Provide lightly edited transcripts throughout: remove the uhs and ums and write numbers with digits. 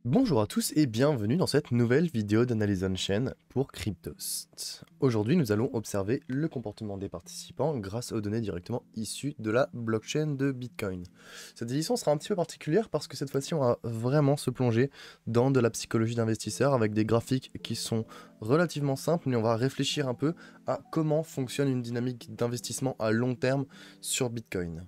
Bonjour à tous et bienvenue dans cette nouvelle vidéo d'analyse on-chain pour Cryptost. Aujourd'hui, nous allons observer le comportement des participants grâce aux données directement issues de la blockchain de Bitcoin. Cette édition sera un petit peu particulière parce que cette fois-ci, on va vraiment se plonger dans de la psychologie d'investisseur avec des graphiques qui sont relativement simples, mais on va réfléchir un peu à comment fonctionne une dynamique d'investissement à long terme sur Bitcoin.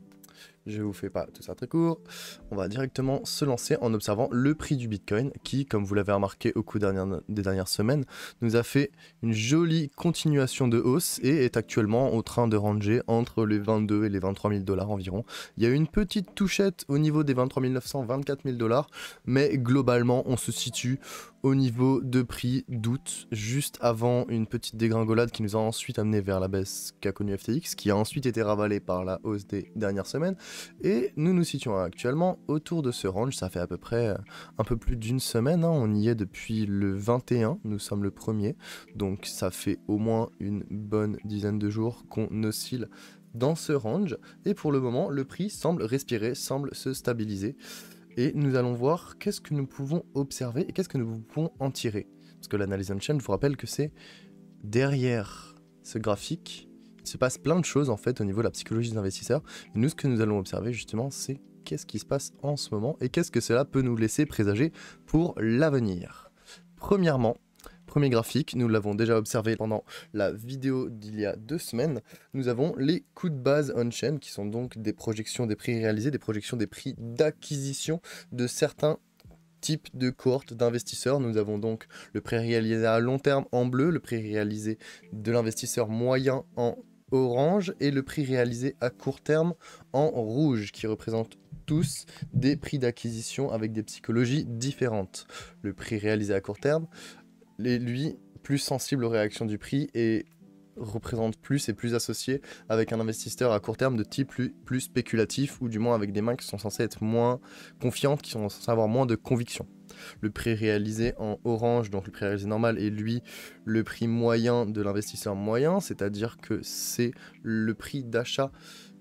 Je vous fais pas tout ça très court, on va directement se lancer en observant le prix du Bitcoin qui, comme vous l'avez remarqué au cours des dernières semaines, nous a fait une jolie continuation de hausse et est actuellement en train de ranger entre les 22 et les 23 000 $ environ. Il y a eu une petite touchette au niveau des 23 900, 24 000 $, mais globalement on se situe au niveau de prix d'août, juste avant une petite dégringolade qui nous a ensuite amené vers la baisse qu'a connue FTX, qui a ensuite été ravalée par la hausse des dernières semaines. Et nous nous situons actuellement autour de ce range, ça fait à peu près un peu plus d'une semaine, hein. On y est depuis le 21, nous sommes le 1er, donc ça fait au moins une bonne dizaine de jours qu'on oscille dans ce range, et pour le moment le prix semble respirer, semble se stabiliser, et nous allons voir qu'est-ce que nous pouvons observer et qu'est-ce que nous pouvons en tirer. Parce que l'analyse on-chain, je vous rappelle que c'est derrière ce graphique, il se passe plein de choses en fait au niveau de la psychologie des investisseurs. Et nous, ce que nous allons observer justement, c'est qu'est-ce qui se passe en ce moment et qu'est-ce que cela peut nous laisser présager pour l'avenir. Premièrement, premier graphique, nous l'avons déjà observé pendant la vidéo d'il y a 2 semaines, nous avons les coûts de base on-chain qui sont donc des projections des prix réalisés, des projections des prix d'acquisition de certains type de cohorte d'investisseurs. Nous avons donc le prix réalisé à long terme en bleu, le prix réalisé de l'investisseur moyen en orange et le prix réalisé à court terme en rouge, qui représentent tous des prix d'acquisition avec des psychologies différentes. Le prix réalisé à court terme est lui plus sensible aux réactions du prix et représente plus et plus associé avec un investisseur à court terme de type plus spéculatif, ou du moins avec des mains qui sont censées être moins confiantes, qui sont censées avoir moins de conviction. Le prix réalisé en orange, donc le prix réalisé normal, est lui le prix moyen de l'investisseur moyen, c'est-à-dire que c'est le prix d'achat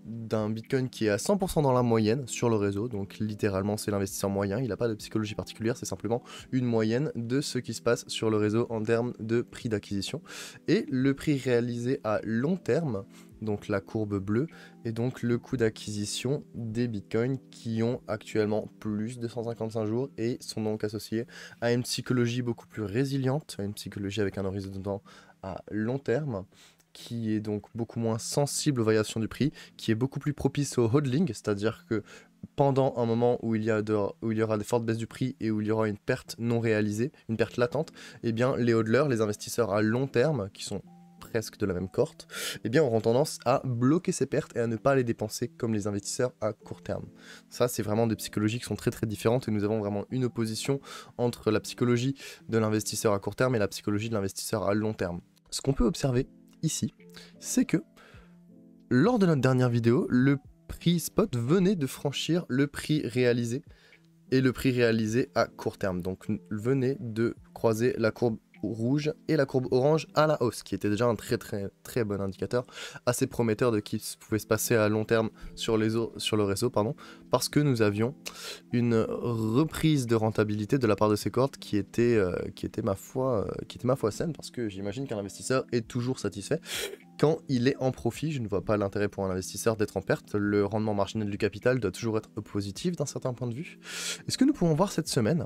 d'un Bitcoin qui est à 100% dans la moyenne sur le réseau, donc littéralement c'est l'investisseur moyen, il n'a pas de psychologie particulière, c'est simplement une moyenne de ce qui se passe sur le réseau en termes de prix d'acquisition. Et le prix réalisé à long terme, donc la courbe bleue, est donc le coût d'acquisition des Bitcoins qui ont actuellement plus de 155 jours et sont donc associés à une psychologie beaucoup plus résiliente, à une psychologie avec un horizon de temps à long terme, qui est donc beaucoup moins sensible aux variations du prix, qui est beaucoup plus propice au hodling, c'est-à-dire que pendant un moment où il y aura des fortes baisses du prix et où il y aura une perte non réalisée, une perte latente, eh bien les hodlers, les investisseurs à long terme, qui sont presque de la même cohorte, eh bien auront tendance à bloquer ces pertes et à ne pas les dépenser comme les investisseurs à court terme. Ça, c'est vraiment des psychologies qui sont très très différentes et nous avons vraiment une opposition entre la psychologie de l'investisseur à court terme et la psychologie de l'investisseur à long terme. Ce qu'on peut observer ici, c'est que lors de notre dernière vidéo, le prix spot venait de franchir le prix réalisé et le prix réalisé à court terme. Donc venait de croiser la courbe rouge et la courbe orange à la hausse, qui était déjà un très bon indicateur, assez prometteur de ce qui pouvait se passer à long terme sur le réseau, parce que nous avions une reprise de rentabilité de la part de ces cohortes qui était ma foi saine, parce que j'imagine qu'un investisseur est toujours satisfait quand il est en profit. Je ne vois pas l'intérêt pour un investisseur d'être en perte. Le rendement marginal du capital doit toujours être positif d'un certain point de vue. Et ce que nous pouvons voir cette semaine,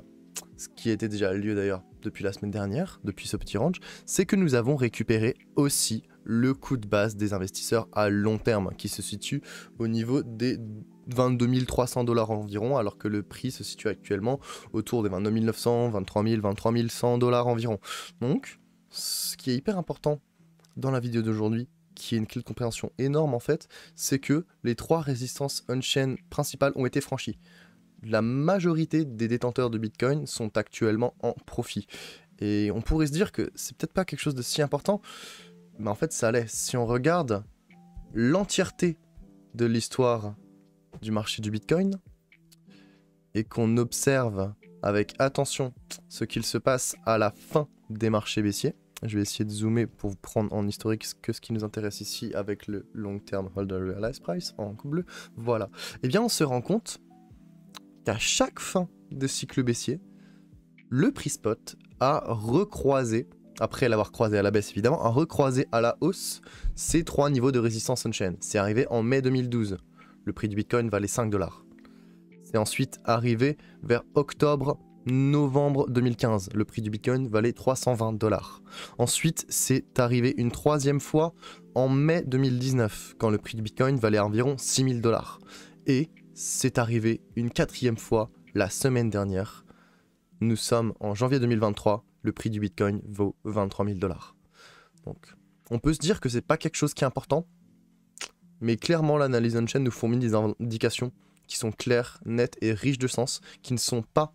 ce qui était déjà lieu d'ailleurs depuis la semaine dernière, depuis ce petit range, c'est que nous avons récupéré aussi le coût de base des investisseurs à long terme, qui se situe au niveau des 22 300 $ environ, alors que le prix se situe actuellement autour des 29 900, 23 000, 23 100 $ environ. Donc, ce qui est hyper important dans la vidéo d'aujourd'hui, qui est une clé de compréhension énorme en fait, c'est que les 3 résistances on-chain principales ont été franchies. La majorité des détenteurs de Bitcoin sont actuellement en profit. Et on pourrait se dire que c'est peut-être pas quelque chose de si important, mais en fait ça l'est. Si on regarde l'entièreté de l'histoire du marché du Bitcoin, et qu'on observe avec attention ce qu'il se passe à la fin des marchés baissiers, je vais essayer de zoomer pour vous prendre en historique ce qui nous intéresse ici avec le Long Term Holder Realized Price en coupe bleue. Voilà. Eh bien, on se rend compte qu'à chaque fin de cycle baissier, le prix spot a recroisé, après l'avoir croisé à la baisse évidemment, a recroisé à la hausse ces 3 niveaux de résistance on-chain. C'est arrivé en mai 2012, le prix du Bitcoin valait 5 $. C'est ensuite arrivé vers octobre-novembre 2015, le prix du Bitcoin valait 320 $. Ensuite, c'est arrivé une 3e fois en mai 2019, quand le prix du Bitcoin valait environ 6 000 $. Et c'est arrivé une 4e fois la semaine dernière. Nous sommes en janvier 2023, le prix du Bitcoin vaut 23 000 $. Donc, on peut se dire que c'est pas quelque chose qui est important, mais clairement l'analyse on-chain nous fournit des indications qui sont claires, nettes et riches de sens, qui ne sont pas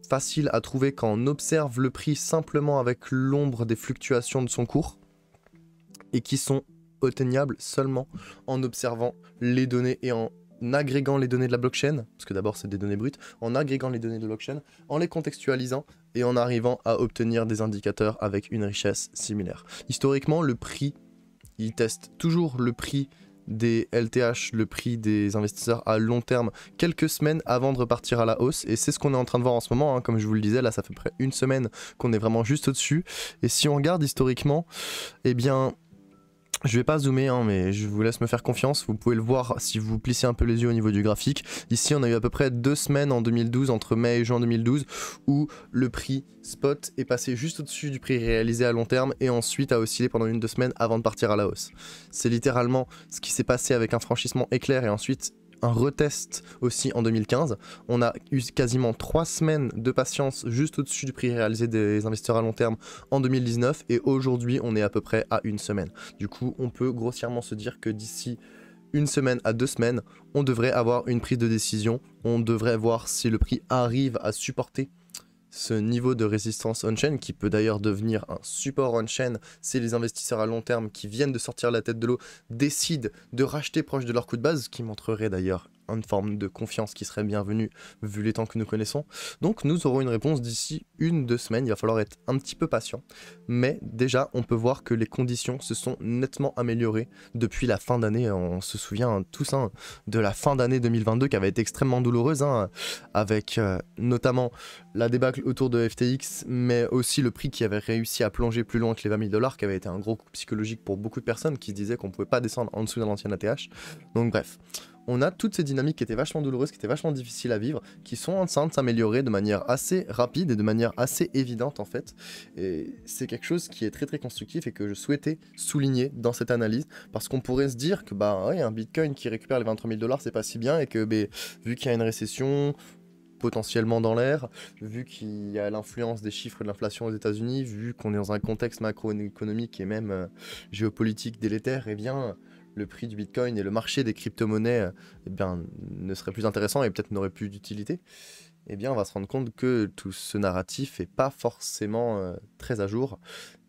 faciles à trouver quand on observe le prix simplement avec l'ombre des fluctuations de son cours, et qui sont atteignables seulement en observant les données et en agrégant les données de la blockchain, parce que d'abord c'est des données brutes, en agrégant les données de la blockchain, en les contextualisant et en arrivant à obtenir des indicateurs avec une richesse similaire. Historiquement, le prix, il teste toujours le prix des LTH, le prix des investisseurs à long terme, quelques semaines avant de repartir à la hausse, et c'est ce qu'on est en train de voir en ce moment, hein. Comme je vous le disais, là ça fait près une semaine qu'on est vraiment juste au-dessus, et si on regarde historiquement, eh bien... Je vais pas zoomer, hein, mais je vous laisse me faire confiance. Vous pouvez le voir si vous plissez un peu les yeux au niveau du graphique. Ici, on a eu à peu près 2 semaines en 2012, entre mai et juin 2012, où le prix spot est passé juste au-dessus du prix réalisé à long terme et ensuite a oscillé pendant 1-2 semaines avant de partir à la hausse. C'est littéralement ce qui s'est passé avec un franchissement éclair et ensuite un retest aussi en 2015. On a eu quasiment 3 semaines de patience juste au-dessus du prix réalisé des investisseurs à long terme en 2019 et aujourd'hui on est à peu près à 1 semaine. Du coup on peut grossièrement se dire que d'ici 1 semaine à 2 semaines on devrait avoir une prise de décision, on devrait voir si le prix arrive à supporter ce niveau de résistance on-chain, qui peut d'ailleurs devenir un support on-chain si les investisseurs à long terme qui viennent de sortir la tête de l'eau décident de racheter proche de leur coût de base, ce qui montrerait d'ailleurs une forme de confiance qui serait bienvenue vu les temps que nous connaissons. Donc nous aurons une réponse d'ici 1-2 semaines, il va falloir être un petit peu patient. Mais déjà, on peut voir que les conditions se sont nettement améliorées depuis la fin d'année. On se souvient tous de la fin d'année 2022 qui avait été extrêmement douloureuse, avec notamment la débâcle autour de FTX, mais aussi le prix qui avait réussi à plonger plus loin que les 20 000 $, qui avait été un gros coup psychologique pour beaucoup de personnes qui se disaient qu'on pouvait pas descendre en dessous d'un ancien ATH. Donc bref, on a toutes ces dynamiques qui étaient vachement douloureuses, qui étaient vachement difficiles à vivre, qui sont en train de s'améliorer de manière assez rapide et de manière assez évidente en fait. Et c'est quelque chose qui est très très constructif et que je souhaitais souligner dans cette analyse, parce qu'on pourrait se dire que bah ouais, un Bitcoin qui récupère les 23 000 $ c'est pas si bien, et que vu qu'il y a une récession potentiellement dans l'air, vu qu'il y a l'influence des chiffres de l'inflation aux États-Unis, vu qu'on est dans un contexte macroéconomique et même géopolitique délétère, eh bien le prix du Bitcoin et le marché des crypto-monnaies eh bien, ne serait plus intéressant et peut-être n'aurait plus d'utilité. Eh bien on va se rendre compte que tout ce narratif n'est pas forcément très à jour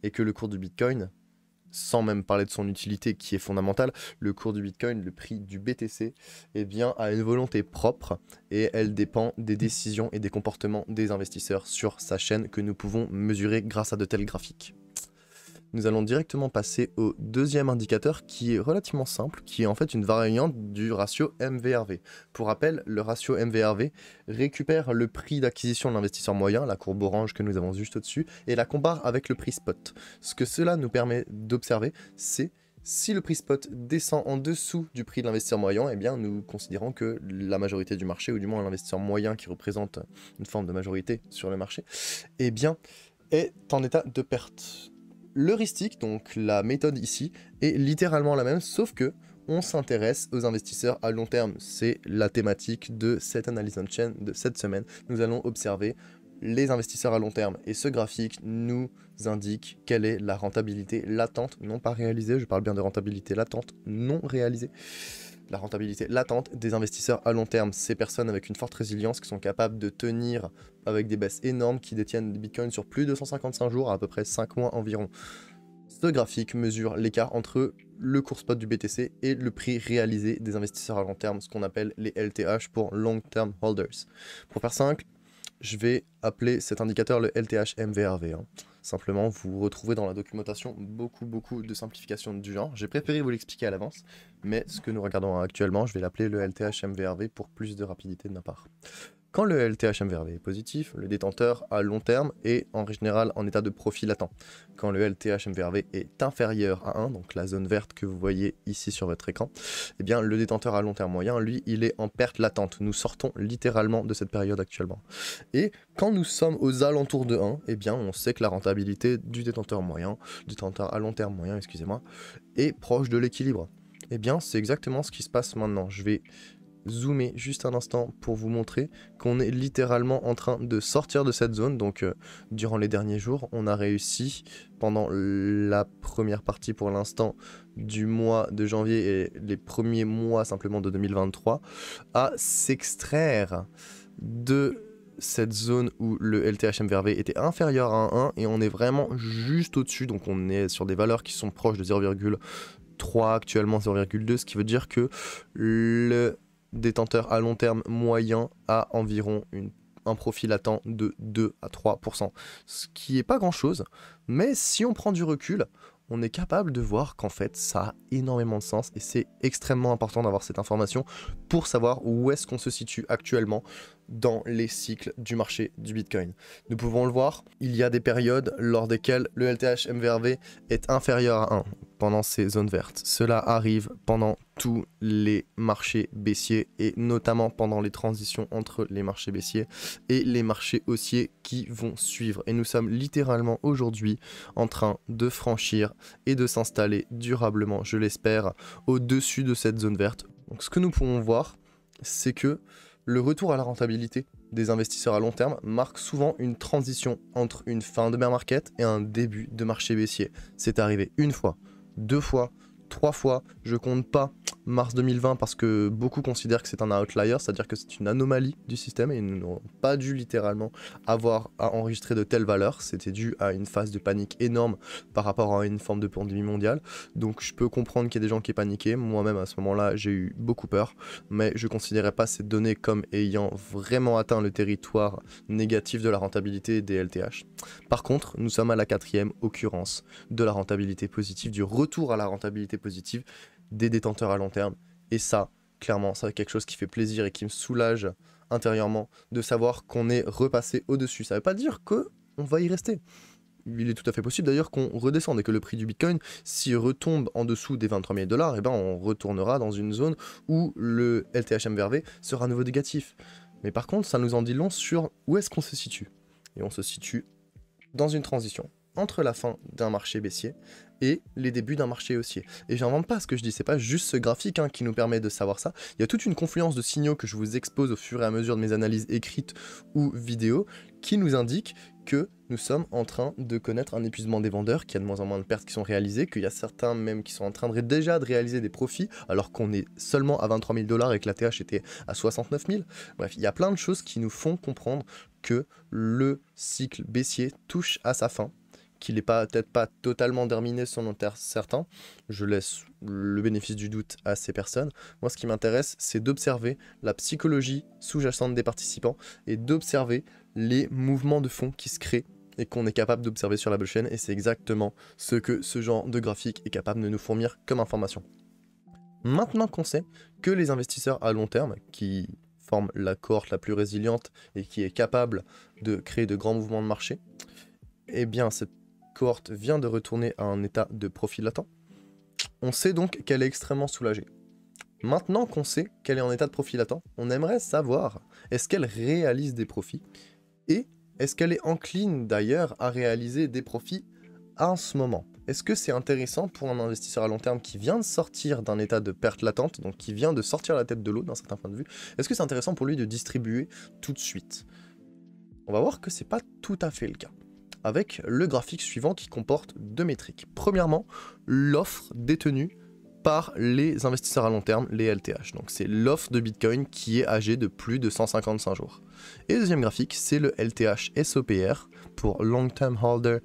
et que le cours du Bitcoin, sans même parler de son utilité qui est fondamentale, le cours du Bitcoin, le prix du BTC, eh bien, a une volonté propre et elle dépend des décisions et des comportements des investisseurs sur sa chaîne que nous pouvons mesurer grâce à de tels graphiques. Nous allons directement passer au deuxième indicateur qui est relativement simple, qui est en fait une variante du ratio MVRV. Pour rappel, le ratio MVRV récupère le prix d'acquisition de l'investisseur moyen, la courbe orange que nous avons juste au-dessus, et la compare avec le prix spot. Ce que cela nous permet d'observer, c'est si le prix spot descend en dessous du prix de l'investisseur moyen, eh bien nous considérons que la majorité du marché, ou du moins l'investisseur moyen qui représente une forme de majorité sur le marché, eh bien est en état de perte. L'heuristique, donc la méthode ici, est littéralement la même, sauf que on s'intéresse aux investisseurs à long terme. C'est la thématique de cette analyse on-chain de cette semaine. Nous allons observer les investisseurs à long terme. Et ce graphique nous indique quelle est la rentabilité latente, non pas réalisée, je parle bien de rentabilité latente, non réalisée. La rentabilité latente des investisseurs à long terme, ces personnes avec une forte résilience qui sont capables de tenir avec des baisses énormes, qui détiennent des bitcoins sur plus de 155 jours, à peu près 5 mois environ. Ce graphique mesure l'écart entre le cours spot du BTC et le prix réalisé des investisseurs à long terme, ce qu'on appelle les LTH pour Long Term Holders. Pour faire simple, je vais appeler cet indicateur le LTH MVRV. Simplement, vous retrouvez dans la documentation beaucoup de simplifications du genre. J'ai préféré vous l'expliquer à l'avance, mais ce que nous regardons actuellement, je vais l'appeler le LTH MVRV pour plus de rapidité de ma part. Quand le LTH-MVRV est positif, le détenteur à long terme est en général en état de profit latent. Quand le LTH-MVRV est inférieur à 1, donc la zone verte que vous voyez ici sur votre écran, eh bien le détenteur à long terme moyen, lui, il est en perte latente. Nous sortons littéralement de cette période actuellement. Et quand nous sommes aux alentours de 1, eh bien on sait que la rentabilité du détenteur à long terme moyen, excusez-moi, est proche de l'équilibre. Eh bien c'est exactement ce qui se passe maintenant. Je vais zoomer juste un instant pour vous montrer qu'on est littéralement en train de sortir de cette zone. Donc durant les derniers jours, on a réussi pendant la première partie pour l'instant du mois de janvier et les premiers mois simplement de 2023 à s'extraire de cette zone où le LTH-MVRV était inférieur à 1 et on est vraiment juste au-dessus, donc on est sur des valeurs qui sont proches de 0,3 actuellement, 0,2, ce qui veut dire que le détenteur à long terme moyen a environ un profit latent de 2 à 3%, ce qui est pas grand chose, mais si on prend du recul, on est capable de voir qu'en fait ça a énormément de sens et c'est extrêmement important d'avoir cette information pour savoir où est-ce qu'on se situe actuellement dans les cycles du marché du Bitcoin. Nous pouvons le voir, il y a des périodes lors desquelles le LTH-MVRV est inférieur à 1 pendant ces zones vertes. Cela arrive pendant tous les marchés baissiers et notamment pendant les transitions entre les marchés baissiers et les marchés haussiers qui vont suivre. Et nous sommes littéralement aujourd'hui en train de franchir et de s'installer durablement, je l'espère, au-dessus de cette zone verte. Donc ce que nous pouvons voir, c'est que le retour à la rentabilité des investisseurs à long terme marque souvent une transition entre une fin de bear market et un début de marché baissier. C'est arrivé une fois, 2 fois, 3 fois, je compte pas mars 2020 parce que beaucoup considèrent que c'est un outlier, c'est-à-dire que c'est une anomalie du système et nous n'aurons pas dû littéralement avoir à enregistrer de telles valeurs, c'était dû à une phase de panique énorme par rapport à une forme de pandémie mondiale, donc je peux comprendre qu'il y a des gens qui paniquaient, moi-même à ce moment-là j'ai eu beaucoup peur, mais je considérais pas ces données comme ayant vraiment atteint le territoire négatif de la rentabilité des LTH. Par contre, nous sommes à la 4e occurrence de la rentabilité positive, du retour à la rentabilité positive des détenteurs à long terme. Et ça, clairement, c'est quelque chose qui fait plaisir et qui me soulage intérieurement de savoir qu'on est repassé au-dessus. Ça ne veut pas dire qu'on va y rester. Il est tout à fait possible d'ailleurs qu'on redescende et que le prix du Bitcoin, s'il retombe en dessous des 23 000 $, eh ben on retournera dans une zone où le LTH-MVRV sera à nouveau négatif. Mais par contre, ça nous en dit long sur où est-ce qu'on se situe. Et on se situe dans une transition entre la fin d'un marché baissier et les débuts d'un marché haussier. Et j'invente pas ce que je dis, c'est pas juste ce graphique qui nous permet de savoir ça. Il y a toute une confluence de signaux que je vous expose au fur et à mesure de mes analyses écrites ou vidéo qui nous indiquent que nous sommes en train de connaître un épuisement des vendeurs, qu'il y a de moins en moins de pertes qui sont réalisées, qu'il y a certains même qui sont en train déjà de réaliser des profits alors qu'on est seulement à 23 000 $ et que la TH était à 69 000. Bref, il y a plein de choses qui nous font comprendre que le cycle baissier touche à sa fin, qu'il n'est peut-être pas totalement terminé selon certains. Je laisse le bénéfice du doute à ces personnes. Moi, ce qui m'intéresse, c'est d'observer la psychologie sous-jacente des participants et d'observer les mouvements de fond qui se créent et qu'on est capable d'observer sur la blockchain. Et c'est exactement ce que ce genre de graphique est capable de nous fournir comme information. Maintenant qu'on sait que les investisseurs à long terme, qui forment la cohorte la plus résiliente et qui est capable de créer de grands mouvements de marché, eh bien, cette cohorte vient de retourner à un état de profit latent. On sait donc qu'elle est extrêmement soulagée. Maintenant qu'on sait qu'elle est en état de profit latent, on aimerait savoir, est-ce qu'elle réalise des profits et est-ce qu'elle est encline d'ailleurs à réaliser des profits en ce moment? Est-ce que c'est intéressant pour un investisseur à long terme qui vient de sortir d'un état de perte latente, donc qui vient de sortir la tête de l'eau d'un certain point de vue, est-ce que c'est intéressant pour lui de distribuer tout de suite? On va voir que c'est pas tout à fait le cas, avec le graphique suivant qui comporte 2 métriques. Premièrement, l'offre détenue par les investisseurs à long terme, les LTH. Donc c'est l'offre de Bitcoin qui est âgée de plus de 155 jours. Et le deuxième graphique, c'est le LTH SOPR pour Long Term Holder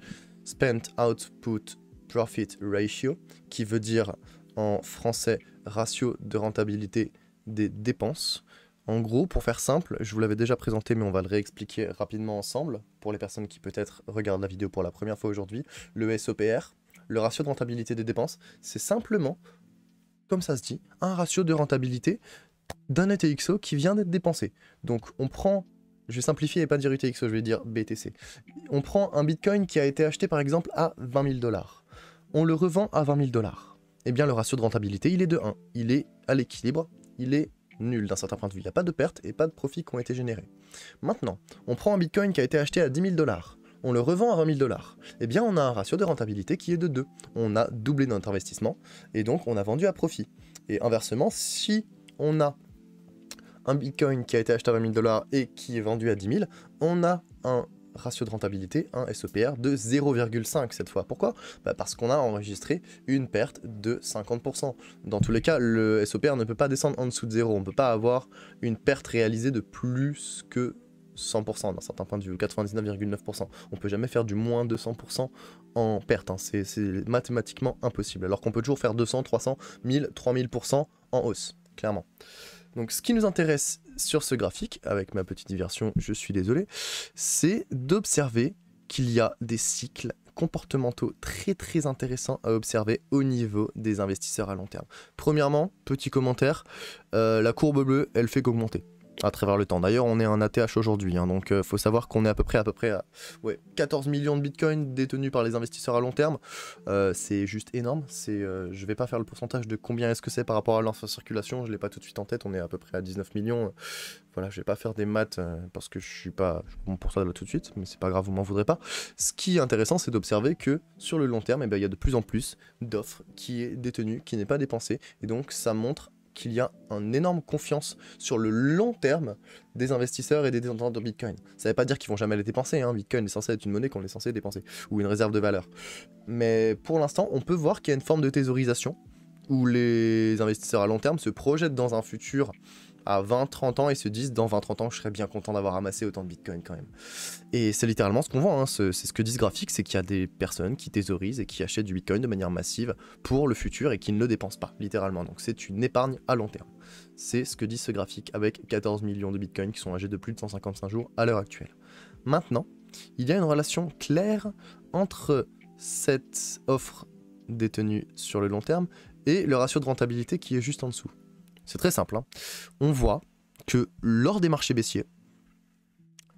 Spent Output Profit Ratio, qui veut dire en français ratio de rentabilité des dépenses. En gros, pour faire simple, je vous l'avais déjà présenté, mais on va le réexpliquer rapidement ensemble, pour les personnes qui peut-être regardent la vidéo pour la première fois aujourd'hui. Le SOPR, le ratio de rentabilité des dépenses, c'est simplement, comme ça se dit, un ratio de rentabilité d'un ETXO qui vient d'être dépensé. Donc on prend je vais simplifier et pas dire UTXO, je vais dire BTC. On prend un Bitcoin qui a été acheté par exemple à 20 000 $. On le revend à 20 000 $. Eh bien le ratio de rentabilité, il est de 1. Il est à l'équilibre, il est nul d'un certain point de vue. Il n'y a pas de pertes et pas de profits qui ont été générés. Maintenant, on prend un Bitcoin qui a été acheté à 10 000 $. On le revend à 20 000 $. Eh bien on a un ratio de rentabilité qui est de 2. On a doublé notre investissement et donc on a vendu à profit. Et inversement, si on a un Bitcoin qui a été acheté à 20 000 $ et qui est vendu à 10 000, on a un ratio de rentabilité, un SOPR de 0,5 cette fois. Pourquoi? Parce qu'on a enregistré une perte de 50%. Dans tous les cas, le SOPR ne peut pas descendre en dessous de 0. On ne peut pas avoir une perte réalisée de plus que 100% d'un certain point de vue, 99,9%. On peut jamais faire du moins 200% en perte, hein. C'est mathématiquement impossible. Alors qu'on peut toujours faire 200, 300, 1000, 3000% en hausse, clairement. Donc ce qui nous intéresse sur ce graphique, avec ma petite diversion, je suis désolé, c'est d'observer qu'il y a des cycles comportementaux très très intéressants à observer au niveau des investisseurs à long terme. Premièrement, petit commentaire, la courbe bleue, elle fait qu'augmenter à travers le temps. D'ailleurs, on est en ATH aujourd'hui, hein, donc faut savoir qu'on est à peu près à 14 millions de bitcoins détenus par les investisseurs à long terme. C'est juste énorme. Je vais pas faire le pourcentage de combien est-ce que c'est par rapport à l'infracirculation, je l'ai pas tout de suite en tête, on est à peu près à 19 millions. Voilà, je vais pas faire des maths parce que je suis pas bon pour ça là tout de suite, mais c'est pas grave, vous m'en voudrez pas. Ce qui est intéressant, c'est d'observer que sur le long terme, il y a de plus en plus d'offres qui est détenue, qui n'est pas dépensée, et donc ça montre qu'il y a une énorme confiance sur le long terme des investisseurs et des détenteurs de Bitcoin. Ça ne veut pas dire qu'ils vont jamais les dépenser, hein. Bitcoin est censé être une monnaie qu'on est censé dépenser, ou une réserve de valeur. Mais pour l'instant, on peut voir qu'il y a une forme de thésaurisation, où les investisseurs à long terme se projettent dans un futur à 20-30 ans et se disent dans 20-30 ans je serais bien content d'avoir amassé autant de Bitcoin quand même. Et c'est littéralement ce qu'on voit, hein. C'est ce que dit ce graphique, c'est qu'il y a des personnes qui thésaurisent et qui achètent du Bitcoin de manière massive pour le futur et qui ne le dépensent pas, littéralement. Donc c'est une épargne à long terme. C'est ce que dit ce graphique avec 14 millions de Bitcoin qui sont âgés de plus de 155 jours à l'heure actuelle. Maintenant, il y a une relation claire entre cette offre détenue sur le long terme et le ratio de rentabilité qui est juste en dessous. C'est très simple, hein. On voit que lors des marchés baissiers,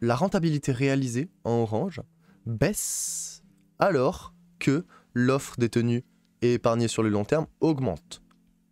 la rentabilité réalisée en orange baisse alors que l'offre détenue et épargnée sur le long terme augmente.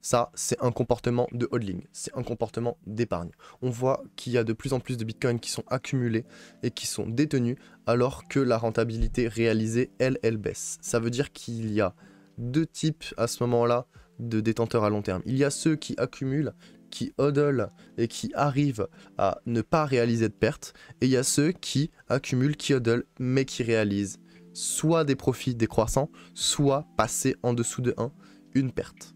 Ça, c'est un comportement de hodling, c'est un comportement d'épargne. On voit qu'il y a de plus en plus de bitcoins qui sont accumulés et qui sont détenus alors que la rentabilité réalisée, elle baisse. Ça veut dire qu'il y a deux types à ce moment-là de détenteurs à long terme. Il y a ceux qui accumulent, qui hodlent et qui arrivent à ne pas réaliser de pertes, et il y a ceux qui accumulent, qui hodlent, mais qui réalisent soit des profits décroissants, soit passer en dessous de 1, une perte.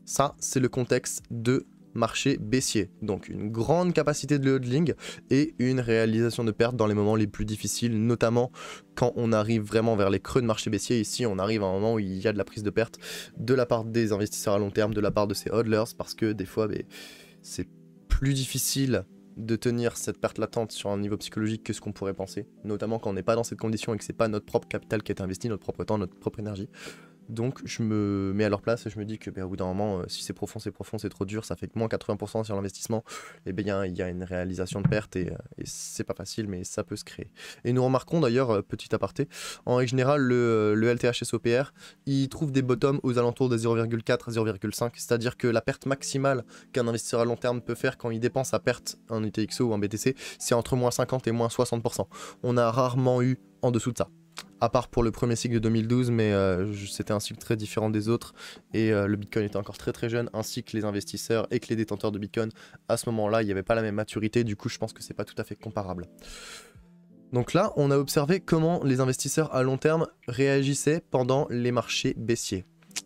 Ça, c'est le contexte de marché baissier, donc une grande capacité de hodling et une réalisation de pertes dans les moments les plus difficiles, notamment quand on arrive vraiment vers les creux de marché baissier. Ici on arrive à un moment où il y a de la prise de perte de la part des investisseurs à long terme, de la part de ces hodlers, parce que des fois c'est plus difficile de tenir cette perte latente sur un niveau psychologique que ce qu'on pourrait penser, notamment quand on n'est pas dans cette condition et que c'est pas notre propre capital qui est investi, notre propre temps, notre propre énergie. Donc je me mets à leur place et je me dis que au bout d'un moment, si c'est profond, c'est trop dur, ça fait moins 80% sur l'investissement, et bien il y a une réalisation de perte et c'est pas facile, mais ça peut se créer. Et nous remarquons d'ailleurs, petit aparté, en règle générale, le LTH SOPR, il trouve des bottoms aux alentours de 0,4 à 0,5, c'est-à-dire que la perte maximale qu'un investisseur à long terme peut faire quand il dépense à perte un UTXO ou un BTC, c'est entre moins 50 et moins 60%. On a rarement eu en dessous de ça. À part pour le premier cycle de 2012, mais c'était un cycle très différent des autres, et le Bitcoin était encore très très jeune, ainsi que les investisseurs et que les détenteurs de Bitcoin. À ce moment-là, il n'y avait pas la même maturité, du coup je pense que c'est pas tout à fait comparable. Donc là, on a observé comment les investisseurs à long terme réagissaient pendant les marchés baissiers.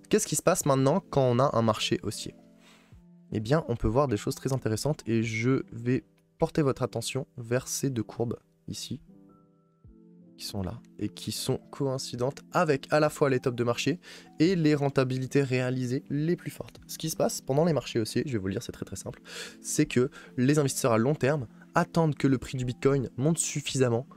Qu'est-ce qui se passe maintenant quand on a un marché haussier? Eh bien, on peut voir des choses très intéressantes, et je vais porter votre attention vers ces deux courbes, ici, qui sont là et qui sont coïncidentes avec à la fois les tops de marché et les rentabilités réalisées les plus fortes. Ce qui se passe pendant les marchés haussiers, je vais vous le dire, c'est très très simple, c'est que les investisseurs à long terme attendent que le prix du Bitcoin monte suffisamment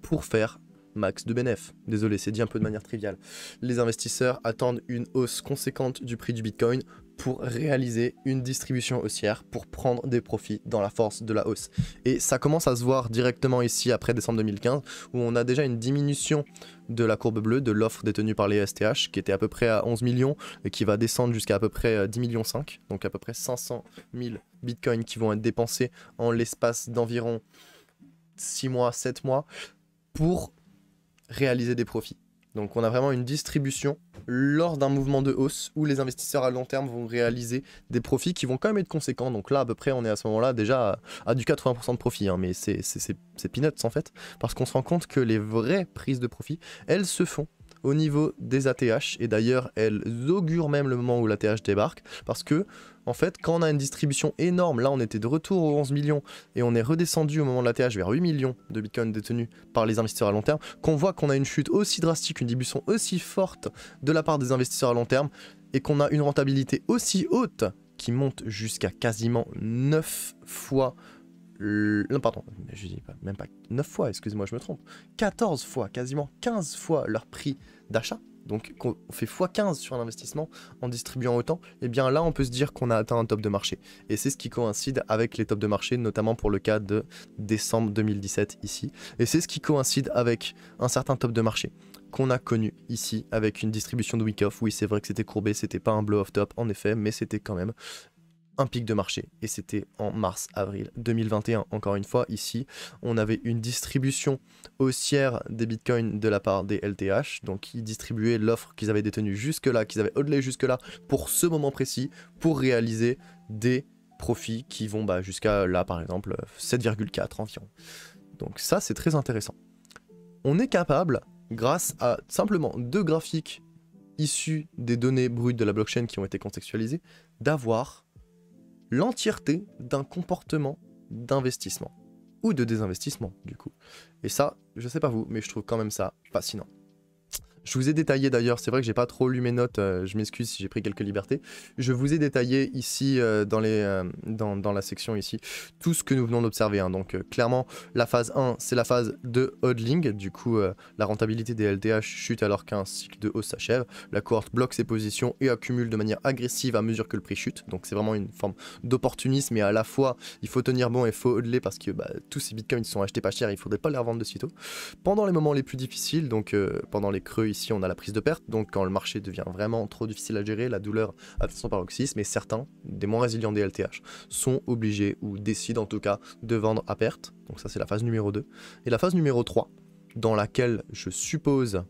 pour faire max de bénéf. Désolé, c'est dit un peu de manière triviale. Les investisseurs attendent une hausse conséquente du prix du Bitcoin pour réaliser une distribution haussière, pour prendre des profits dans la force de la hausse. Et ça commence à se voir directement ici après décembre 2015, où on a déjà une diminution de la courbe bleue, de l'offre détenue par les STH, qui était à peu près à 11 millions, et qui va descendre jusqu'à à peu près 10 millions 5, donc à peu près 500 000 bitcoins qui vont être dépensés en l'espace d'environ 6 mois, 7 mois, pour réaliser des profits. Donc on a vraiment une distribution lors d'un mouvement de hausse où les investisseurs à long terme vont réaliser des profits qui vont quand même être conséquents. Donc là à peu près on est à ce moment là déjà à du 80% de profit, hein, mais c'est peanuts en fait, parce qu'on se rend compte que les vraies prises de profit, elles se font au niveau des ATH, et d'ailleurs elles augurent même le moment où l'ATH débarque, parce que en fait quand on a une distribution énorme, là on était de retour aux 11 millions et on est redescendu au moment de l'ATH vers 8 millions de bitcoins détenus par les investisseurs à long terme, qu'on voit qu'on a une chute aussi drastique, une dilution aussi forte de la part des investisseurs à long terme, et qu'on a une rentabilité aussi haute qui monte jusqu'à quasiment 9 fois non, pardon, je dis pas, même pas 9 fois, excusez-moi, je me trompe. 14 fois, quasiment 15 fois leur prix d'achat. Donc, on fait x15 sur un investissement en distribuant autant. Et bien là, on peut se dire qu'on a atteint un top de marché. Et c'est ce qui coïncide avec les tops de marché, notamment pour le cas de décembre 2017 ici. Et c'est ce qui coïncide avec un certain top de marché qu'on a connu ici avec une distribution de week-off. Oui, c'est vrai que c'était courbé, c'était pas un blow-off top en effet, mais c'était quand même un pic de marché, et c'était en mars-avril 2021. Encore une fois, ici, on avait une distribution haussière des bitcoins de la part des LTH, donc ils distribuaient l'offre qu'ils avaient détenue jusque-là, qu'ils avaient hodlé jusque-là, pour ce moment précis, pour réaliser des profits qui vont jusqu'à là, par exemple, 7,4 environ. Donc ça, c'est très intéressant. On est capable, grâce à simplement 2 graphiques issus des données brutes de la blockchain qui ont été contextualisées, d'avoir l'entièreté d'un comportement d'investissement, ou de désinvestissement du coup. Et ça, je sais pas vous, mais je trouve quand même ça fascinant. Je vous ai détaillé d'ailleurs, c'est vrai que j'ai pas trop lu mes notes, je m'excuse si j'ai pris quelques libertés. Je vous ai détaillé ici dans la section ici tout ce que nous venons d'observer, hein. Donc clairement la phase 1 c'est la phase de hodling, du coup la rentabilité des LTH chute alors qu'un cycle de hausse s'achève, la cohorte bloque ses positions et accumule de manière agressive à mesure que le prix chute, donc c'est vraiment une forme d'opportunisme, et à la fois il faut tenir bon et il faut hodler parce que tous ces bitcoins sont achetés pas cher, il faudrait pas les revendre de sitôt. Pendant les moments les plus difficiles, donc pendant les creux ici on a la prise de perte, donc quand le marché devient vraiment trop difficile à gérer, la douleur atteint son paroxysme, et certains, des moins résilients des LTH, sont obligés ou décident en tout cas de vendre à perte. Donc ça c'est la phase numéro 2. Et la phase numéro 3, dans laquelle je suppose,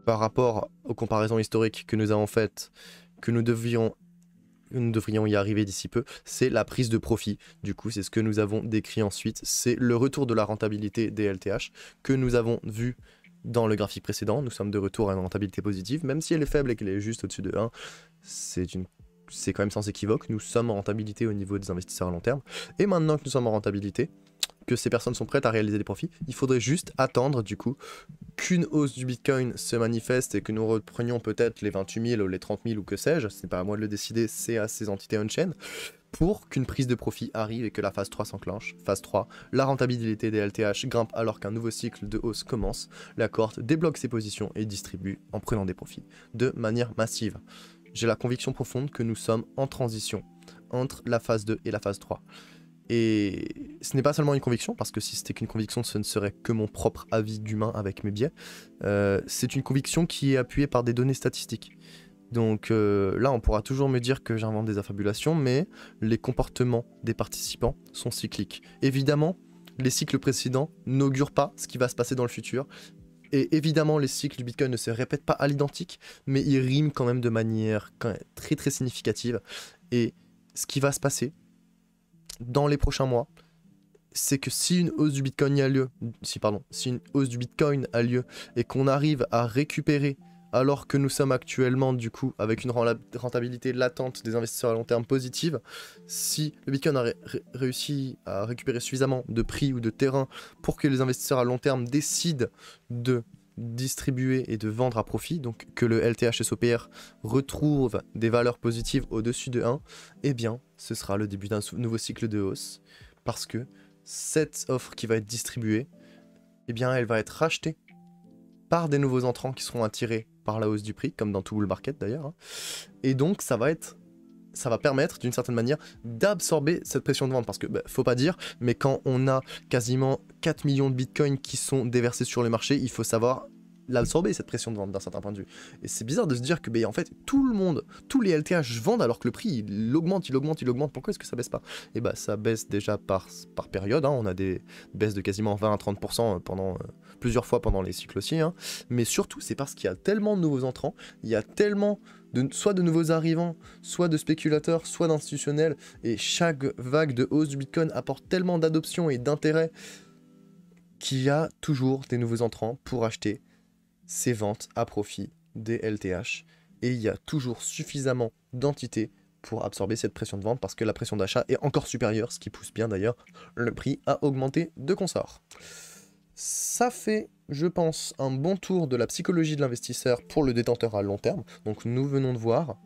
par rapport aux comparaisons historiques que nous avons faites, que nous devrions y arriver d'ici peu, c'est la prise de profit. Du coup, c'est ce que nous avons décrit ensuite, c'est le retour de la rentabilité des LTH que nous avons vu dans le graphique précédent. Nous sommes de retour à une rentabilité positive, même si elle est faible et qu'elle est juste au-dessus de 1, c'est quand même sans équivoque. Nous sommes en rentabilité au niveau des investisseurs à long terme. Et maintenant que nous sommes en rentabilité, que ces personnes sont prêtes à réaliser des profits, il faudrait juste attendre du coup qu'une hausse du Bitcoin se manifeste et que nous reprenions peut-être les 28 000 ou les 30 000 ou que sais-je, c'est pas à moi de le décider, c'est à ces entités on-chain, pour qu'une prise de profit arrive et que la phase 3 s'enclenche. Phase 3, la rentabilité des LTH grimpe alors qu'un nouveau cycle de hausse commence, la cohorte débloque ses positions et distribue en prenant des profits de manière massive. J'ai la conviction profonde que nous sommes en transition entre la phase 2 et la phase 3. Et ce n'est pas seulement une conviction, parce que si c'était qu'une conviction, ce ne serait que mon propre avis d'humain avec mes biais. C'est une conviction qui est appuyée par des données statistiques. Donc là, on pourra toujours me dire que j'invente des affabulations, mais les comportements des participants sont cycliques. Évidemment, les cycles précédents n'augurent pas ce qui va se passer dans le futur. Et évidemment, les cycles du Bitcoin ne se répètent pas à l'identique, mais ils riment quand même de manière très très significative. Et ce qui va se passer dans les prochains mois, c'est que si une hausse du Bitcoin a lieu, si une hausse du Bitcoin a lieu et qu'on arrive à récupérer, alors que nous sommes actuellement du coup avec une rentabilité latente des investisseurs à long terme positive, si le Bitcoin a réussi à récupérer suffisamment de prix ou de terrain pour que les investisseurs à long terme décident de distribuer et de vendre à profit, donc que le LTH SOPR retrouve des valeurs positives au-dessus de 1, eh bien ce sera le début d'un nouveau cycle de hausse, parce que cette offre qui va être distribuée, eh bien elle va être rachetée par des nouveaux entrants qui seront attirés par la hausse du prix, comme dans tout bull market d'ailleurs, hein. Et donc ça va être ça va permettre d'une certaine manière d'absorber cette pression de vente. Parce que, bah, faut pas dire, mais quand on a quasiment 4 millions de bitcoins qui sont déversés sur le marché, il faut savoir l'absorber, cette pression de vente d'un certain point de vue. Et c'est bizarre de se dire que en fait tout le monde, tous les LTH vendent alors que le prix il augmente, il augmente, il augmente. Pourquoi est-ce que ça baisse pas? Et bah ça baisse déjà par période, hein. On a des baisses de quasiment 20 à 30% pendant plusieurs fois pendant les cycles aussi, hein. Mais surtout c'est parce qu'il y a tellement de nouveaux entrants, il y a tellement soit de nouveaux arrivants, soit de spéculateurs, soit d'institutionnels, et chaque vague de hausse du Bitcoin apporte tellement d'adoption et d'intérêt qu'il y a toujours des nouveaux entrants pour acheter ces ventes à profit des LTH, et il y a toujours suffisamment d'entités pour absorber cette pression de vente parce que la pression d'achat est encore supérieure, ce qui pousse bien d'ailleurs le prix à augmenter de consort. Ça fait, je pense, un bon tour de la psychologie de l'investisseur pour le détenteur à long terme. Donc nous venons de voir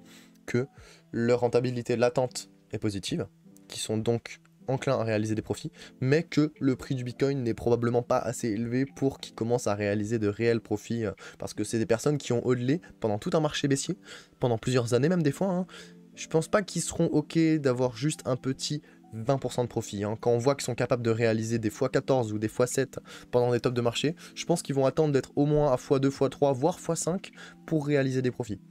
que leur rentabilité latente est positive, qui sont donc enclin à réaliser des profits, mais que le prix du Bitcoin n'est probablement pas assez élevé pour qu'ils commencent à réaliser de réels profits, parce que c'est des personnes qui ont hodlé pendant tout un marché baissier, pendant plusieurs années même des fois, hein. Je pense pas qu'ils seront ok d'avoir juste un petit 20% de profit, hein. Quand on voit qu'ils sont capables de réaliser des x14 ou des x7 pendant des tops de marché, je pense qu'ils vont attendre d'être au moins à x2, x3, voire x5 pour réaliser des profits.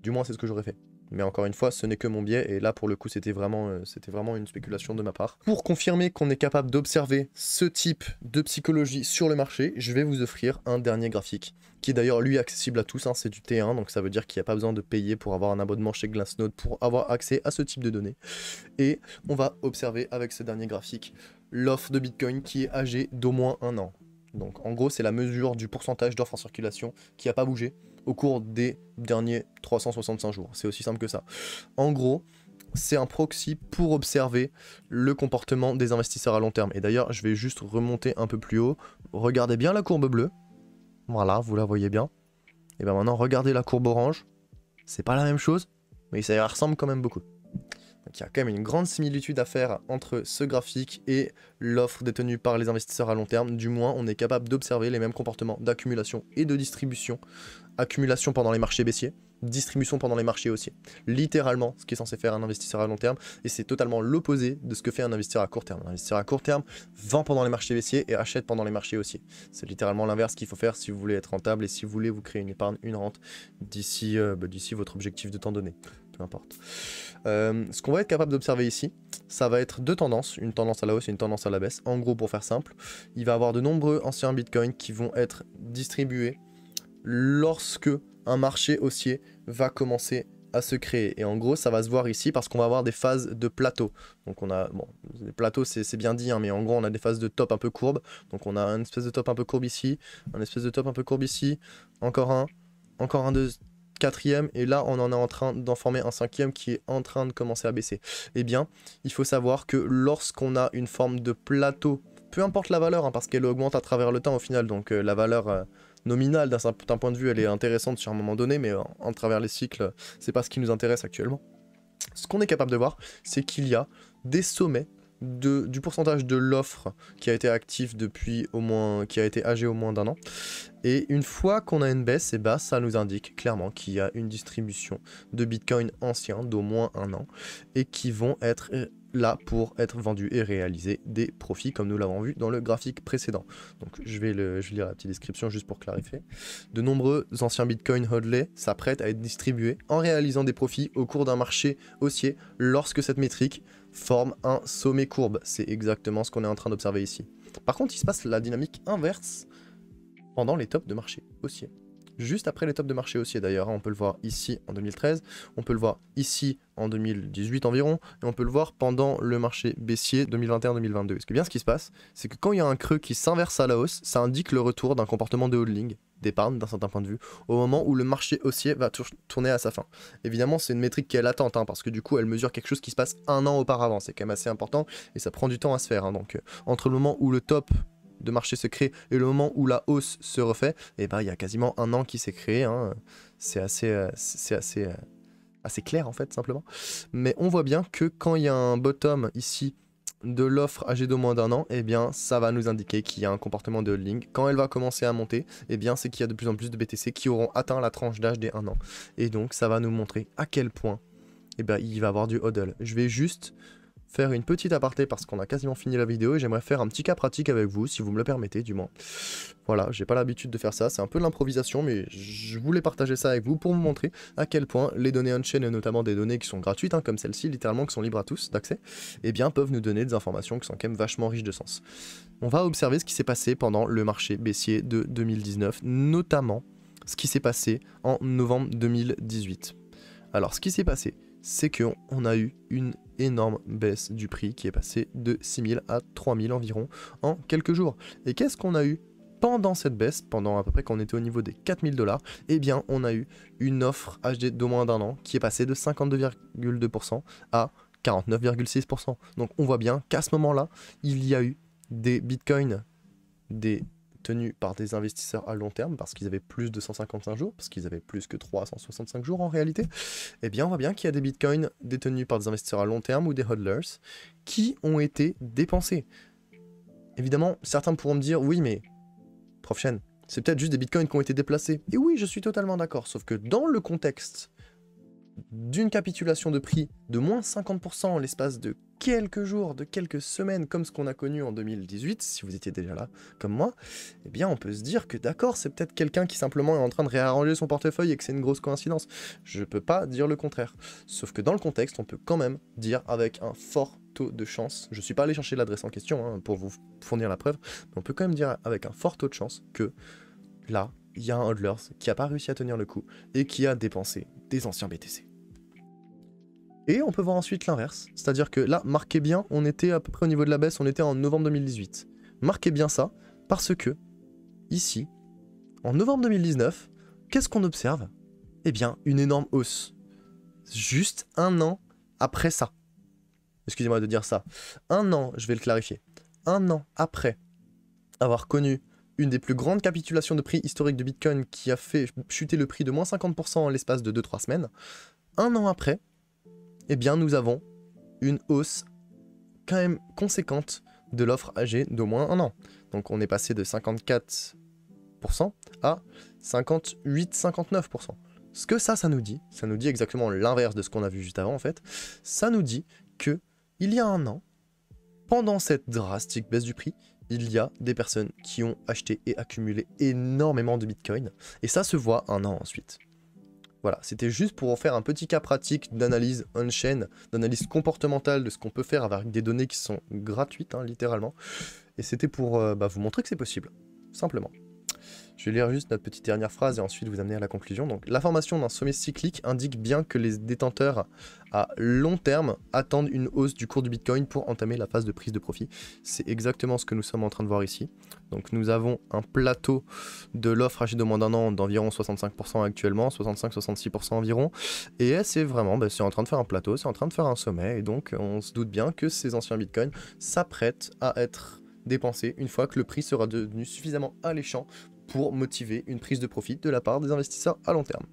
Du moins c'est ce que j'aurais fait. Mais encore une fois, ce n'est que mon biais, et là pour le coup c'était vraiment une spéculation de ma part. Pour confirmer qu'on est capable d'observer ce type de psychologie sur le marché, je vais vous offrir un dernier graphique, qui est d'ailleurs lui accessible à tous, hein, c'est du T1, donc ça veut dire qu'il n'y a pas besoin de payer pour avoir un abonnement chez Glassnode pour avoir accès à ce type de données. Et on va observer avec ce dernier graphique l'offre de Bitcoin qui est âgée d'au moins 1 an. Donc en gros c'est la mesure du pourcentage d'offres en circulation qui n'a pas bougé au cours des derniers 365 jours. C'est aussi simple que ça. En gros, c'est un proxy pour observer le comportement des investisseurs à long terme. Et d'ailleurs, je vais juste remonter un peu plus haut. Regardez bien la courbe bleue. Voilà, vous la voyez bien. Et bien maintenant, regardez la courbe orange. C'est pas la même chose, mais ça ressemble quand même beaucoup. Donc il y a quand même une grande similitude à faire entre ce graphique et l'offre détenue par les investisseurs à long terme. Du moins, on est capable d'observer les mêmes comportements d'accumulation et de distribution. Accumulation pendant les marchés baissiers, distribution pendant les marchés haussiers. Littéralement, ce qui est censé faire un investisseur à long terme, et c'est totalement l'opposé de ce que fait un investisseur à court terme. Un investisseur à court terme vend pendant les marchés baissiers et achète pendant les marchés haussiers. C'est littéralement l'inverse qu'il faut faire si vous voulez être rentable et si vous voulez vous créer une épargne, une rente d'ici votre objectif de temps donné. Peu importe. Ce qu'on va être capable d'observer ici, ça va être deux tendances, une tendance à la hausse et une tendance à la baisse. En gros, pour faire simple, il va y avoir de nombreux anciens bitcoins qui vont être distribués lorsque un marché haussier va commencer à se créer. Et en gros, ça va se voir ici parce qu'on va avoir des phases de plateau. Donc on a, bon, les plateaux c'est bien dit, hein, mais en gros on a des phases de top un peu courbe. Donc on a une espèce de top un peu courbe ici, un espèce de top un peu courbe ici, encore un de quatrième, et là on en est en train d'en former un cinquième qui est en train de commencer à baisser. Eh bien, il faut savoir que lorsqu'on a une forme de plateau, peu importe la valeur, hein, parce qu'elle augmente à travers le temps au final, donc la valeur nominale d'un certain point de vue elle est intéressante sur un moment donné, mais en travers les cycles c'est pas ce qui nous intéresse actuellement. Ce qu'on est capable de voir, c'est qu'il y a des sommets du pourcentage de l'offre qui a été active depuis au moins, qui a été âgée au moins d'un an, et une fois qu'on a une baisse, et bah, ça nous indique clairement qu'il y a une distribution de bitcoin anciens d'au moins un an et qui vont être là pour être vendus et réaliser des profits comme nous l'avons vu dans le graphique précédent. Donc je vais lire la petite description juste pour clarifier. De nombreux anciens bitcoin hodlés s'apprêtent à être distribués en réalisant des profits au cours d'un marché haussier lorsque cette métrique forme un sommet courbe. C'est exactement ce qu'on est en train d'observer ici. Par contre, il se passe la dynamique inverse pendant les tops de marché haussier. Juste après les tops de marché haussier d'ailleurs, on peut le voir ici en 2013, on peut le voir ici en 2018 environ, et on peut le voir pendant le marché baissier 2021-2022. Ce qui se passe, c'est que quand il y a un creux qui s'inverse à la hausse, ça indique le retour d'un comportement de holding, d'épargne d'un certain point de vue, au moment où le marché haussier va tourner à sa fin. Évidemment, c'est une métrique qui est latente, hein, parce que du coup, elle mesure quelque chose qui se passe un an auparavant, c'est quand même assez important, et ça prend du temps à se faire. Hein. Donc, entre le moment où le top de marché se crée et le moment où la hausse se refait, et bah il y a quasiment un an qui s'est créé, hein. C'est assez clair en fait simplement. Mais on voit bien que quand il y a un bottom ici de l'offre âgée de moins d'un an, et bien ça va nous indiquer qu'il y a un comportement de holding. Quand elle va commencer à monter, et bien c'est qu'il y a de plus en plus de BTC qui auront atteint la tranche d'âge des 1 an. Et donc ça va nous montrer à quel point et ben il va avoir du hodl. Je vais juste faire une petite aparté parce qu'on a quasiment fini la vidéo et j'aimerais faire un petit cas pratique avec vous, si vous me le permettez du moins. Voilà, j'ai pas l'habitude de faire ça, c'est un peu de l'improvisation, mais je voulais partager ça avec vous pour vous montrer à quel point les données on-chain, et notamment des données qui sont gratuites, hein, comme celle-ci, littéralement, qui sont libres à tous d'accès, eh bien peuvent nous donner des informations qui sont quand même vachement riches de sens. On va observer ce qui s'est passé pendant le marché baissier de 2019, notamment ce qui s'est passé en novembre 2018. Alors, ce qui s'est passé, c'est qu'on a eu une énorme baisse du prix qui est passé de 6 000 à 3 000 environ en quelques jours. Et qu'est-ce qu'on a eu pendant cette baisse, pendant à peu près qu'on était au niveau des 4 000 $, eh bien on a eu une offre HD d'au moins d'un an qui est passée de 52,2% à 49,6%. Donc on voit bien qu'à ce moment-là, il y a eu des bitcoins, tenus par des investisseurs à long terme, parce qu'ils avaient plus de 155 jours, parce qu'ils avaient plus que 365 jours en réalité, eh bien on voit bien qu'il y a des bitcoins détenus par des investisseurs à long terme ou des hodlers qui ont été dépensés. Évidemment, certains pourront me dire, oui mais, Prof Chen, c'est peut-être juste des bitcoins qui ont été déplacés. Et oui, je suis totalement d'accord, sauf que dans le contexte d'une capitulation de prix de moins 50% en l'espace de quelques jours, de quelques semaines, comme ce qu'on a connu en 2018, si vous étiez déjà là, comme moi, eh bien on peut se dire que d'accord, c'est peut-être quelqu'un qui simplement est en train de réarranger son portefeuille et que c'est une grosse coïncidence. Je peux pas dire le contraire. Sauf que dans le contexte, on peut quand même dire avec un fort taux de chance, je suis pas allé chercher l'adresse en question hein, pour vous fournir la preuve, mais on peut quand même dire avec un fort taux de chance que là, il y a un hodler qui a pas réussi à tenir le coup et qui a dépensé des anciens BTC. Et on peut voir ensuite l'inverse, c'est-à-dire que là, marquez bien, on était à peu près au niveau de la baisse, on était en novembre 2018. Marquez bien ça, parce que, ici, en novembre 2019, qu'est-ce qu'on observe? Eh bien, une énorme hausse. Juste un an après ça. Excusez-moi de dire ça. Un an, je vais le clarifier. Un an après avoir connu une des plus grandes capitulations de prix historiques de Bitcoin qui a fait chuter le prix de moins 50% en l'espace de 2-3 semaines, un an après, eh bien nous avons une hausse quand même conséquente de l'offre âgée d'au moins un an. Donc on est passé de 54% à 58-59%. Ce que ça nous dit exactement l'inverse de ce qu'on a vu juste avant en fait, ça nous dit que il y a un an, pendant cette drastique baisse du prix, il y a des personnes qui ont acheté et accumulé énormément de Bitcoin, et ça se voit un an ensuite. Voilà, c'était juste pour faire un petit cas pratique d'analyse on-chain, d'analyse comportementale de ce qu'on peut faire avec des données qui sont gratuites, hein, littéralement. Et c'était pour vous montrer que c'est possible, simplement. Je vais lire juste notre petite dernière phrase et ensuite vous amener à la conclusion. Donc, la formation d'un sommet cyclique indique bien que les détenteurs à long terme attendent une hausse du cours du Bitcoin pour entamer la phase de prise de profit. C'est exactement ce que nous sommes en train de voir ici. Donc, nous avons un plateau de l'offre âgée de moins d'un an d'environ 65% actuellement, 65-66% environ. Et c'est vraiment, c'est en train de faire un plateau, c'est en train de faire un sommet. Et donc, on se doute bien que ces anciens Bitcoins s'apprêtent à être dépensés une fois que le prix sera devenu suffisamment alléchant pour motiver une prise de profit de la part des investisseurs à long terme.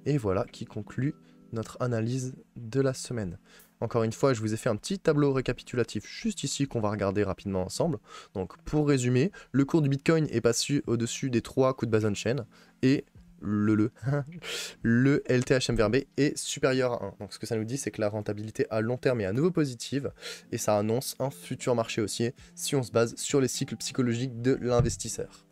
Et voilà qui conclut notre analyse de la semaine. Encore une fois, je vous ai fait un petit tableau récapitulatif juste ici qu'on va regarder rapidement ensemble. Donc pour résumer, le cours du Bitcoin est passé au-dessus des 3 coups de base on-chain et le LTHMVRB est supérieur à 1. Donc ce que ça nous dit, c'est que la rentabilité à long terme est à nouveau positive et ça annonce un futur marché haussier si on se base sur les cycles psychologiques de l'investisseur.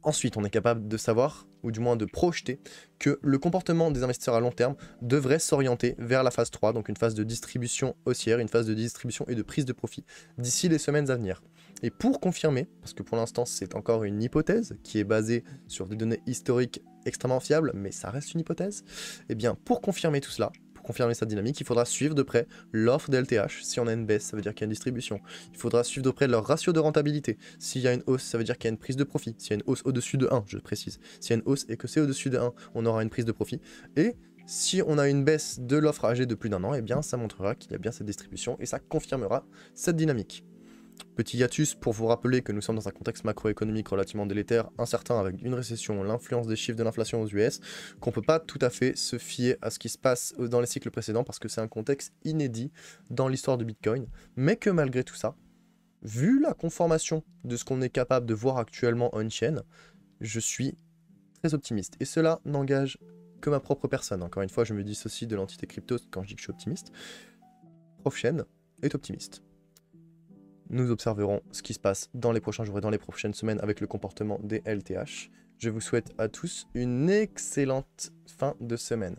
Ensuite, on est capable de savoir, ou du moins de projeter, que le comportement des investisseurs à long terme devrait s'orienter vers la phase 3, donc une phase de distribution haussière, une phase de distribution et de prise de profit d'ici les semaines à venir. Et pour confirmer, parce que pour l'instant c'est encore une hypothèse qui est basée sur des données historiques extrêmement fiables, mais ça reste une hypothèse, et bien pour confirmer tout cela, confirmer sa dynamique, il faudra suivre de près l'offre des LTH. Si on a une baisse, ça veut dire qu'il y a une distribution. Il faudra suivre de près leur ratio de rentabilité. S'il y a une hausse, ça veut dire qu'il y a une prise de profit. S'il y a une hausse au-dessus de 1, je précise. S'il y a une hausse et que c'est au-dessus de 1, on aura une prise de profit. Et si on a une baisse de l'offre âgée de plus d'un an, eh bien ça montrera qu'il y a bien cette distribution et ça confirmera cette dynamique. Petit hiatus pour vous rappeler que nous sommes dans un contexte macroéconomique relativement délétère, incertain avec une récession, l'influence des chiffres de l'inflation aux US, qu'on ne peut pas tout à fait se fier à ce qui se passe dans les cycles précédents parce que c'est un contexte inédit dans l'histoire de Bitcoin, mais que malgré tout ça, vu la conformation de ce qu'on est capable de voir actuellement on-chain, je suis très optimiste. Et cela n'engage que ma propre personne. Encore une fois, je me dissocie de l'entité Cryptost quand je dis que je suis optimiste. Profchain est optimiste. Nous observerons ce qui se passe dans les prochains jours et dans les prochaines semaines avec le comportement des LTH. Je vous souhaite à tous une excellente fin de semaine.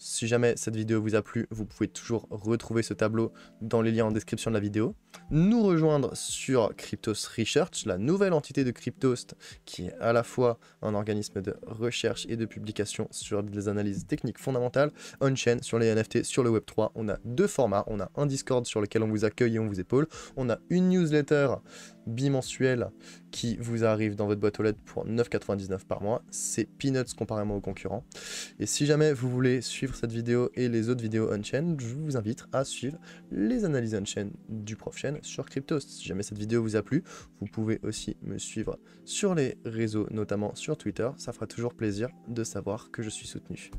Si jamais cette vidéo vous a plu, vous pouvez toujours retrouver ce tableau dans les liens en description de la vidéo. Nous rejoindre sur Cryptost Research, la nouvelle entité de Cryptost, qui est à la fois un organisme de recherche et de publication sur des analyses techniques fondamentales, on-chain, sur les NFT, sur le Web3. On a deux formats, on a un Discord sur lequel on vous accueille et on vous épaule, on a une newsletter bimensuelle qui vous arrive dans votre boîte aux lettres pour 9,99 par mois. C'est peanuts comparément aux concurrents. Et si jamais vous voulez suivre cette vidéo et les autres vidéos on-chain, je vous invite à suivre les analyses on-chain du Profchain sur Cryptost. Si jamais cette vidéo vous a plu, vous pouvez aussi me suivre sur les réseaux, notamment sur Twitter. Ça fera toujours plaisir de savoir que je suis soutenu.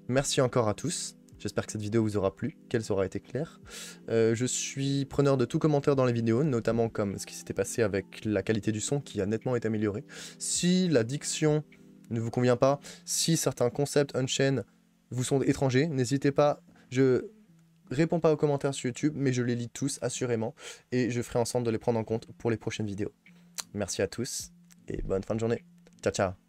Merci encore à tous. J'espère que cette vidéo vous aura plu, qu'elle aura été claire. Je suis preneur de tout commentaire dans les vidéos, notamment comme ce qui s'était passé avec la qualité du son qui a nettement été améliorée. Si la diction ne vous convient pas, si certains concepts on-chain vous sont étrangers, n'hésitez pas, je réponds pas aux commentaires sur YouTube, mais je les lis tous assurément, et je ferai en sorte de les prendre en compte pour les prochaines vidéos. Merci à tous, et bonne fin de journée. Ciao ciao.